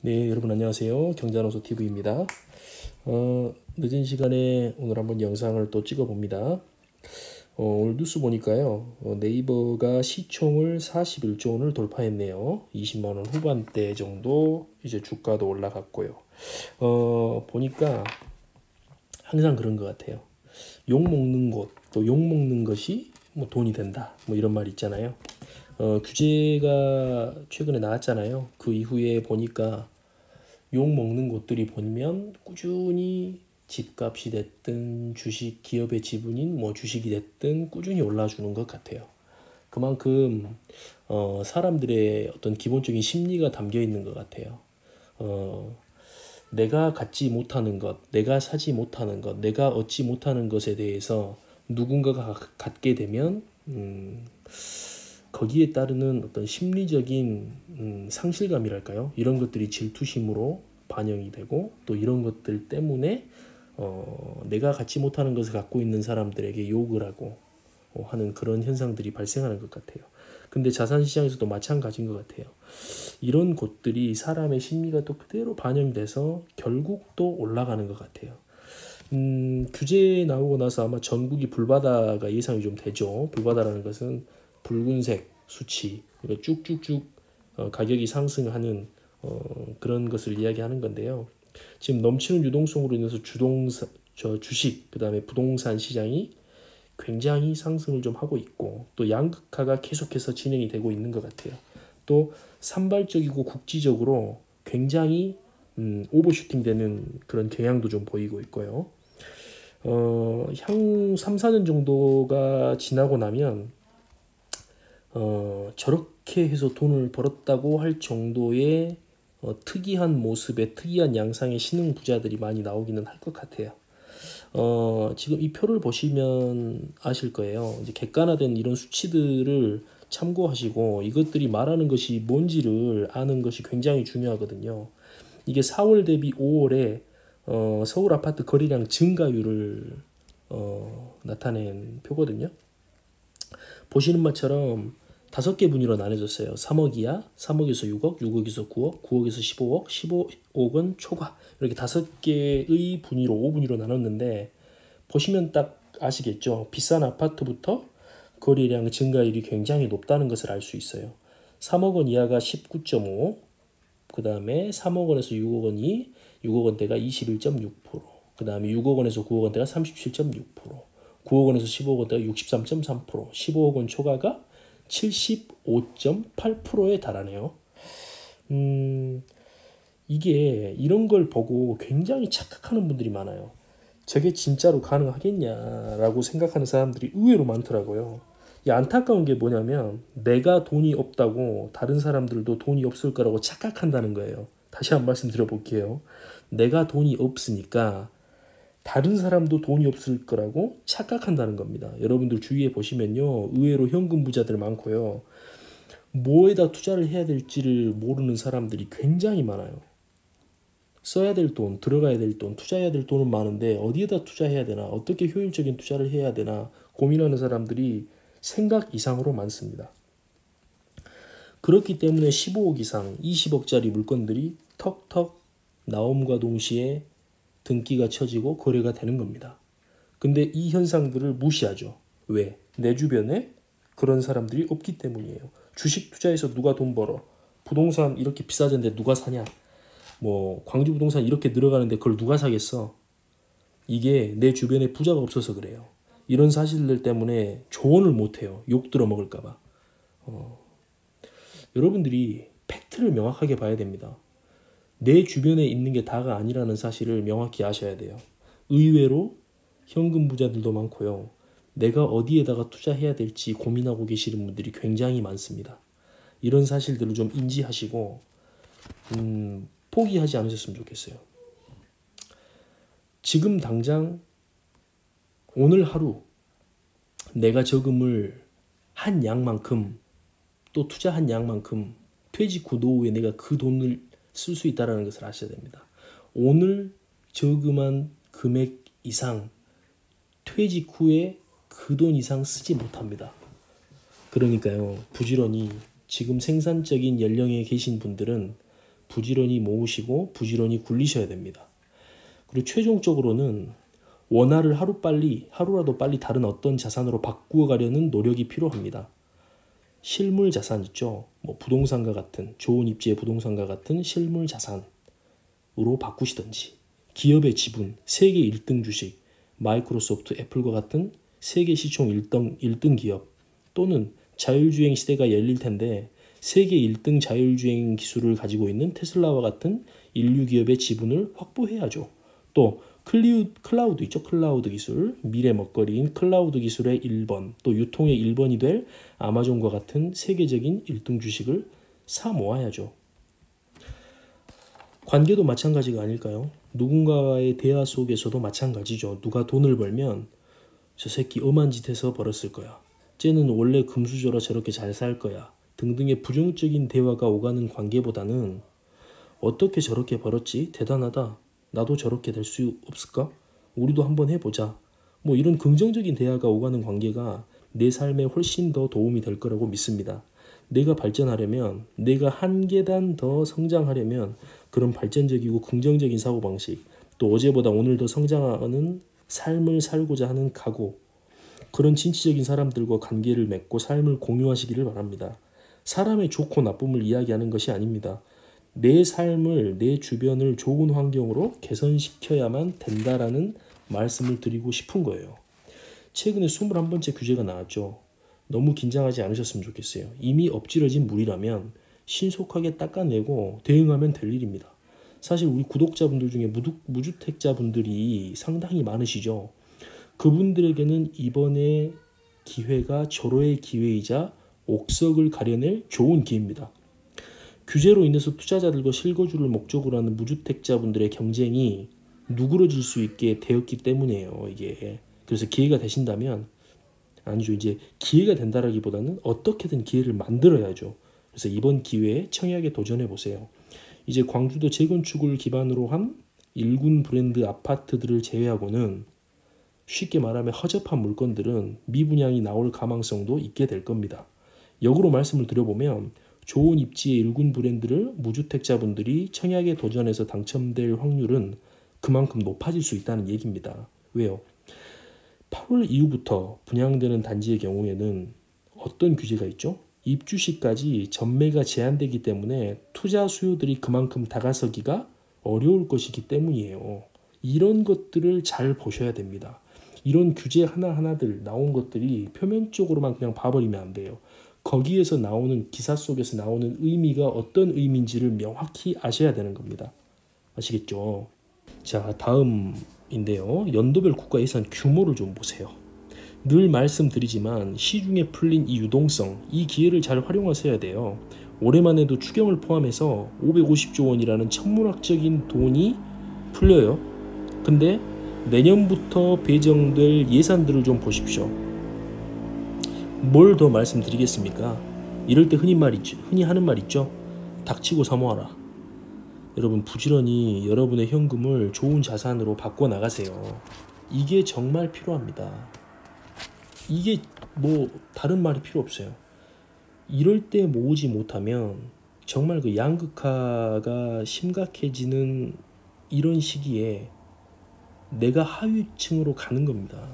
네, 여러분 안녕하세요. 경제아나운서 TV입니다. 늦은 시간에 오늘 한번 영상을 또 찍어봅니다. 오늘 뉴스 보니까요. 네이버가 시총을 41조 원을 돌파했네요. 20만 원 후반대 정도 이제 주가도 올라갔고요. 보니까 항상 그런 것 같아요. 욕 먹는 곳, 또 욕 먹는 것이 뭐 돈이 된다. 뭐 이런 말 있잖아요. 규제가 최근에 나왔잖아요. 그 이후에 보니까 욕 먹는 곳들이 보면 꾸준히 집값이 됐든 주식 기업의 지분인 뭐 주식이 됐든 꾸준히 올라주는 것 같아요. 그만큼 사람들의 어떤 기본적인 심리가 담겨 있는 것 같아요. 내가 갖지 못하는 것, 내가 사지 못하는 것, 내가 얻지 못하는 것에 대해서 누군가가 갖게 되면 거기에 따르는 어떤 심리적인 상실감이랄까요? 이런 것들이 질투심으로 반영이 되고 또 이런 것들 때문에 내가 갖지 못하는 것을 갖고 있는 사람들에게 욕을 하고 하는 그런 현상들이 발생하는 것 같아요. 근데 자산시장에서도 마찬가지인 것 같아요. 이런 곳들이 사람의 심리가 또 그대로 반영돼서 결국 또 올라가는 것 같아요. 규제 나오고 나서 아마 전국이 불바다가 예상이 좀 되죠. 불바다라는 것은 붉은색 수치, 쭉쭉쭉 가격이 상승하는 그런 것을 이야기하는 건데요. 지금 넘치는 유동성으로 인해서 주식, 그 다음에 부동산 시장이 굉장히 상승을 좀 하고 있고 또 양극화가 계속해서 진행이 되고 있는 것 같아요. 또 산발적이고 국지적으로 굉장히 오버슈팅 되는 그런 경향도 좀 보이고 있고요. 향후 3, 4년 정도가 지나고 나면 저렇게 해서 돈을 벌었다고 할 정도의 특이한 모습의 특이한 양상의 신흥 부자들이 많이 나오기는 할 것 같아요. 지금 이 표를 보시면 아실 거예요. 이제 객관화된 이런 수치들을 참고하시고 이것들이 말하는 것이 뭔지를 아는 것이 굉장히 중요하거든요. 이게 4월 대비 5월에 서울 아파트 거래량 증가율을 나타낸 표거든요. 보시는 것처럼 5개 분위로 나눠졌어요. 3억 이하, 3억에서 6억, 6억에서 9억, 9억에서 15억, 15억은 초과. 이렇게 5개의 분위로 5분위로 나눴는데 보시면 딱 아시겠죠? 비싼 아파트부터 거래량 증가율이 굉장히 높다는 것을 알 수 있어요. 3억 원 이하가 19.5, 그 다음에 3억 원에서 6억 원이 6억 원대가 21.6%, 그 다음에 6억 원에서 9억 원대가 37.6%, 9억 원에서 15억 원대가 63.3%, 15억 원 초과가 75.8%에 달하네요. 이게 이런 걸 보고 굉장히 착각하는 분들이 많아요. 저게 진짜로 가능하겠냐라고 생각하는 사람들이 의외로 많더라고요. 이 안타까운 게 뭐냐면 내가 돈이 없다고 다른 사람들도 돈이 없을 거라고 착각한다는 거예요. 다시 한 번 말씀드려볼게요. 내가 돈이 없으니까 다른 사람도 돈이 없을 거라고 착각한다는 겁니다. 여러분들 주위에 보시면요. 의외로 현금 부자들 많고요. 뭐에다 투자를 해야 될지를 모르는 사람들이 굉장히 많아요. 써야 될 돈, 들어가야 될 돈, 투자해야 될 돈은 많은데 어디에다 투자해야 되나, 어떻게 효율적인 투자를 해야 되나 고민하는 사람들이 생각 이상으로 많습니다. 그렇기 때문에 15억 이상, 20억짜리 물건들이 턱턱 나옴과 동시에 등기가 쳐지고 거래가 되는 겁니다. 근데 이 현상들을 무시하죠. 왜? 내 주변에 그런 사람들이 없기 때문이에요. 주식 투자해서 누가 돈 벌어? 부동산 이렇게 비싸졌는데 누가 사냐? 뭐 광주 부동산 이렇게 늘어가는데 그걸 누가 사겠어? 이게 내 주변에 부자가 없어서 그래요. 이런 사실들 때문에 조언을 못해요. 욕 들어먹을까 봐. 여러분들이 팩트를 명확하게 봐야 됩니다. 내 주변에 있는 게 다가 아니라는 사실을 명확히 아셔야 돼요. 의외로 현금 부자들도 많고요. 내가 어디에다가 투자해야 될지 고민하고 계시는 분들이 굉장히 많습니다. 이런 사실들을 좀 인지하시고 포기하지 않으셨으면 좋겠어요. 지금 당장 오늘 하루 내가 저금을 한 양만큼 또 투자한 양만큼 퇴직 후 노후에 내가 그 돈을 쓸 수 있다는 것을 아셔야 됩니다. 오늘 저금한 금액 이상 퇴직 후에 그 돈 이상 쓰지 못합니다. 그러니까요. 부지런히 지금 생산적인 연령에 계신 분들은 부지런히 모으시고 부지런히 굴리셔야 됩니다. 그리고 최종적으로는 원화를 하루라도 빨리 다른 어떤 자산으로 바꾸어 가려는 노력이 필요합니다. 실물 자산 있죠. 뭐 부동산과 같은 좋은 입지의 부동산과 같은 실물 자산으로 바꾸시든지, 기업의 지분, 세계 1등 주식, 마이크로소프트, 애플과 같은 세계 시총 1등 기업, 또는 자율주행 시대가 열릴 텐데 세계 1등 자율주행 기술을 가지고 있는 테슬라와 같은 인류 기업의 지분을 확보해야죠. 또 클라우드 있죠. 클라우드 기술, 미래 먹거리인 클라우드 기술의 1번, 또 유통의 1번이 될 아마존과 같은 세계적인 1등 주식을 사 모아야죠. 관계도 마찬가지가 아닐까요? 누군가와의 대화 속에서도 마찬가지죠. 누가 돈을 벌면 저 새끼 엄한 짓 해서 벌었을 거야, 쟤는 원래 금수저라 저렇게 잘 살 거야 등등의 부정적인 대화가 오가는 관계보다는 어떻게 저렇게 벌었지? 대단하다. 나도 저렇게 될 수 없을까? 우리도 한번 해보자. 뭐 이런 긍정적인 대화가 오가는 관계가 내 삶에 훨씬 더 도움이 될 거라고 믿습니다. 내가 발전하려면, 내가 한 계단 더 성장하려면 그런 발전적이고 긍정적인 사고방식, 또 어제보다 오늘 더 성장하는 삶을 살고자 하는 각오, 그런 진취적인 사람들과 관계를 맺고 삶을 공유하시기를 바랍니다. 사람의 좋고 나쁨을 이야기하는 것이 아닙니다. 내 삶을, 내 주변을 좋은 환경으로 개선시켜야만 된다라는 말씀을 드리고 싶은 거예요. 최근에 21번째 규제가 나왔죠. 너무 긴장하지 않으셨으면 좋겠어요. 이미 엎질러진 물이라면 신속하게 닦아내고 대응하면 될 일입니다. 사실 우리 구독자분들 중에 무주택자분들이 상당히 많으시죠. 그분들에게는 이번에 기회가 절호의 기회이자 옥석을 가려낼 좋은 기회입니다. 규제로 인해서 투자자들과 실거주를 목적으로 하는 무주택자분들의 경쟁이 누그러질 수 있게 되었기 때문이에요. 이게 그래서 기회가 되신다면, 아니죠, 이제 기회가 된다라기보다는 어떻게든 기회를 만들어야죠. 그래서 이번 기회에 청약에 도전해 보세요. 이제 광주도 재건축을 기반으로 한 일군 브랜드 아파트들을 제외하고는 쉽게 말하면 허접한 물건들은 미분양이 나올 가망성도 있게 될 겁니다. 역으로 말씀을 드려보면 좋은 입지의 일군 브랜드를 무주택자분들이 청약에 도전해서 당첨될 확률은 그만큼 높아질 수 있다는 얘기입니다. 왜요? 8월 이후부터 분양되는 단지의 경우에는 어떤 규제가 있죠? 입주시까지 전매가 제한되기 때문에 투자 수요들이 그만큼 다가서기가 어려울 것이기 때문이에요. 이런 것들을 잘 보셔야 됩니다. 이런 규제 하나하나들 나온 것들이 표면적으로만 그냥 봐버리면 안 돼요. 거기에서 나오는, 기사 속에서 나오는 의미가 어떤 의미인지를 명확히 아셔야 되는 겁니다. 아시겠죠? 자, 다음인데요. 연도별 국가 예산 규모를 좀 보세요. 늘 말씀드리지만 시중에 풀린 이 유동성, 이 기회를 잘 활용하셔야 돼요. 올해만 해도 추경을 포함해서 550조 원이라는 천문학적인 돈이 풀려요. 근데 내년부터 배정될 예산들을 좀 보십시오. 뭘 더 말씀드리겠습니까? 이럴 때 흔히 하는 말 있죠? 닥치고 사모하라. 여러분, 부지런히 여러분의 현금을 좋은 자산으로 바꿔 나가세요. 이게 정말 필요합니다. 이게 뭐 다른 말이 필요 없어요. 이럴 때 모으지 못하면 정말 그 양극화가 심각해지는 이런 시기에 내가 하위층으로 가는 겁니다.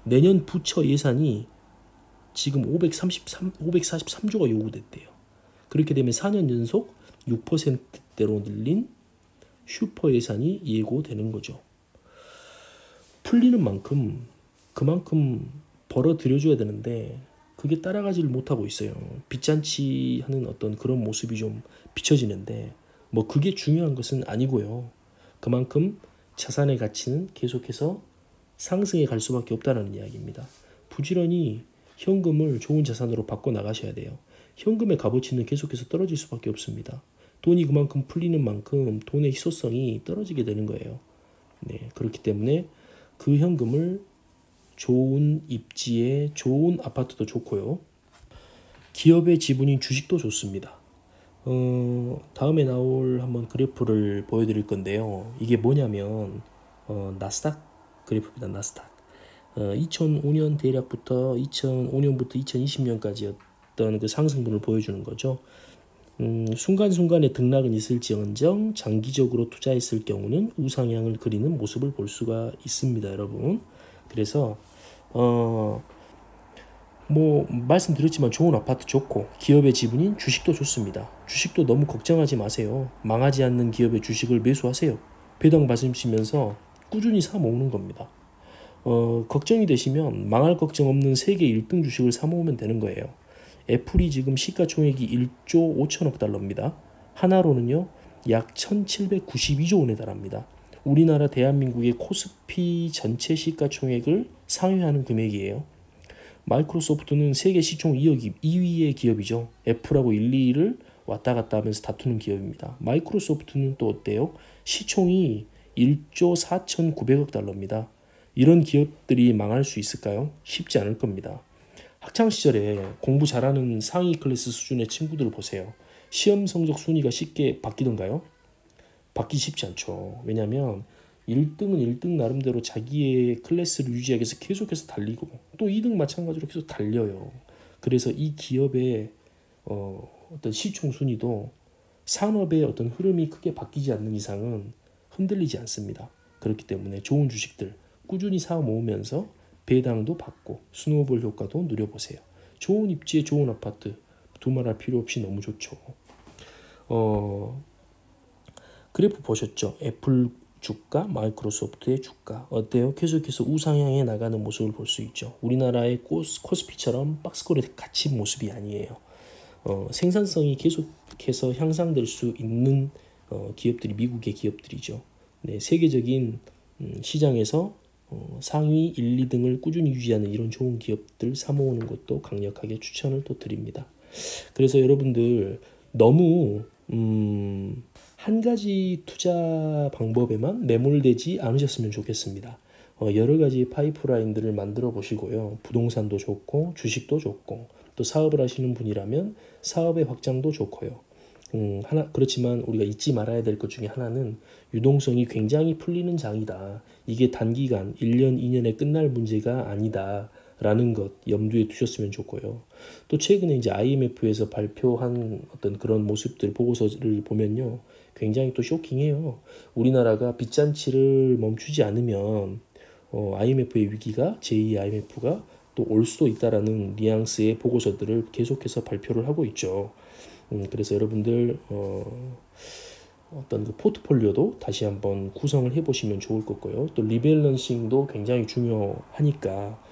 내년 부처 예산이 지금 543조가 요구됐대요. 그렇게 되면 4년 연속 6%대로 늘린 슈퍼 예산이 예고되는 거죠. 풀리는 만큼 그만큼 벌어들여줘야 되는데 그게 따라가지를 못하고 있어요. 빚잔치 하는 어떤 그런 모습이 좀 비춰지는데 뭐 그게 중요한 것은 아니고요. 그만큼 자산의 가치는 계속해서 상승해 갈 수밖에 없다는 이야기입니다. 부지런히 현금을 좋은 자산으로 바꿔 나가셔야 돼요. 현금의 값어치는 계속해서 떨어질 수밖에 없습니다. 돈이 그만큼 풀리는 만큼 돈의 희소성이 떨어지게 되는 거예요. 네, 그렇기 때문에 그 현금을 좋은 입지에 좋은 아파트도 좋고요. 기업의 지분인 주식도 좋습니다. 다음에 나올 한번 그래프를 보여드릴 건데요. 이게 뭐냐면 나스닥 그래프입니다. 나스닥. 2005년 대략부터 2005년부터 2020년까지였던 그 상승분을 보여주는 거죠. 순간순간의 등락은 있을지언정 장기적으로 투자했을 경우는 우상향을 그리는 모습을 볼 수가 있습니다, 여러분. 그래서 뭐 말씀드렸지만 좋은 아파트 좋고 기업의 지분인 주식도 좋습니다. 주식도 너무 걱정하지 마세요. 망하지 않는 기업의 주식을 매수하세요. 배당 받으시면서 꾸준히 사 모으는 겁니다. 걱정이 되시면 망할 걱정 없는 세계 1등 주식을 사 모으면 되는 거예요. 애플이 지금 시가총액이 1조 5천억 달러입니다. 하나로는요 약 1792조 원에 달합니다. 우리나라 대한민국의 코스피 전체 시가총액을 상회하는 금액이에요. 마이크로소프트는 세계 시총 2위의 기업이죠. 애플하고 1, 2위를 왔다 갔다 하면서 다투는 기업입니다. 마이크로소프트는 또 어때요? 시총이 1조 4,900억 달러입니다. 이런 기업들이 망할 수 있을까요? 쉽지 않을 겁니다. 학창시절에 공부 잘하는 상위 클래스 수준의 친구들을 보세요. 시험 성적 순위가 쉽게 바뀌던가요? 바뀌기 쉽지 않죠. 왜냐하면 1등은 1등 나름대로 자기의 클래스를 유지하기 위해서 계속해서 달리고 또 2등 마찬가지로 계속 달려요. 그래서 이 기업의 어떤 시총 순위도 산업의 어떤 흐름이 크게 바뀌지 않는 이상은 흔들리지 않습니다. 그렇기 때문에 좋은 주식들 꾸준히 사 모으면서 배당도 받고 스노우볼 효과도 누려보세요. 좋은 입지에 좋은 아파트 두말할 필요 없이 너무 좋죠. 그래프 보셨죠? 애플 주가, 마이크로소프트의 주가 어때요? 계속해서 우상향해 나가는 모습을 볼 수 있죠. 우리나라의 코스피처럼 박스권에 갇힌 모습이 아니에요. 생산성이 계속해서 향상될 수 있는 기업들이 미국의 기업들이죠. 네, 세계적인 시장에서 상위 1, 2등을 꾸준히 유지하는 이런 좋은 기업들 사모으는 것도 강력하게 추천을 또 드립니다. 그래서 여러분들 너무 한 가지 투자 방법에만 매몰되지 않으셨으면 좋겠습니다. 여러 가지 파이프라인들을 만들어 보시고요. 부동산도 좋고 주식도 좋고 또 사업을 하시는 분이라면 사업의 확장도 좋고요. 그렇지만 우리가 잊지 말아야 될 것 중에 하나는 유동성이 굉장히 풀리는 장이다. 이게 단기간 1년, 2년에 끝날 문제가 아니다. 라는 것 염두에 두셨으면 좋고요. 또 최근에 이제 IMF에서 발표한 어떤 그런 모습들 보고서를 보면요. 굉장히 또 쇼킹해요. 우리나라가 빚잔치를 멈추지 않으면 IMF의 위기가 제2 IMF가 또 올 수도 있다라는 뉘앙스의 보고서들을 계속해서 발표를 하고 있죠. 그래서 여러분들 어떤 그 포트폴리오도 다시 한번 구성을 해보시면 좋을 것 같고요. 또 리밸런싱도 굉장히 중요하니까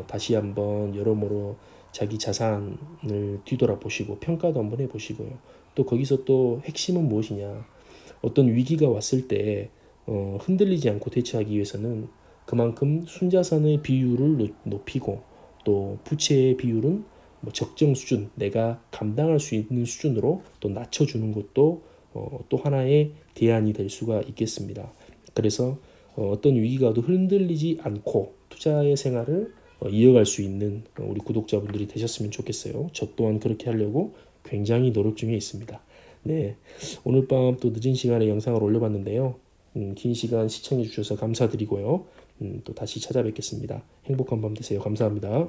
다시 한번 여러모로 자기 자산을 뒤돌아보시고 평가도 한번 해보시고요. 또 거기서 또 핵심은 무엇이냐. 어떤 위기가 왔을 때 흔들리지 않고 대처하기 위해서는 그만큼 순자산의 비율을 높이고 또 부채의 비율은 뭐 적정 수준, 내가 감당할 수 있는 수준으로 또 낮춰주는 것도 또 하나의 대안이 될 수가 있겠습니다. 그래서 어떤 위기가 와도 흔들리지 않고 투자의 생활을 이어갈 수 있는 우리 구독자분들이 되셨으면 좋겠어요. 저 또한 그렇게 하려고 굉장히 노력 중에 있습니다. 네, 오늘 밤 또 늦은 시간에 영상을 올려봤는데요. 긴 시간 시청해 주셔서 감사드리고요. 또 다시 찾아뵙겠습니다. 행복한 밤 되세요. 감사합니다.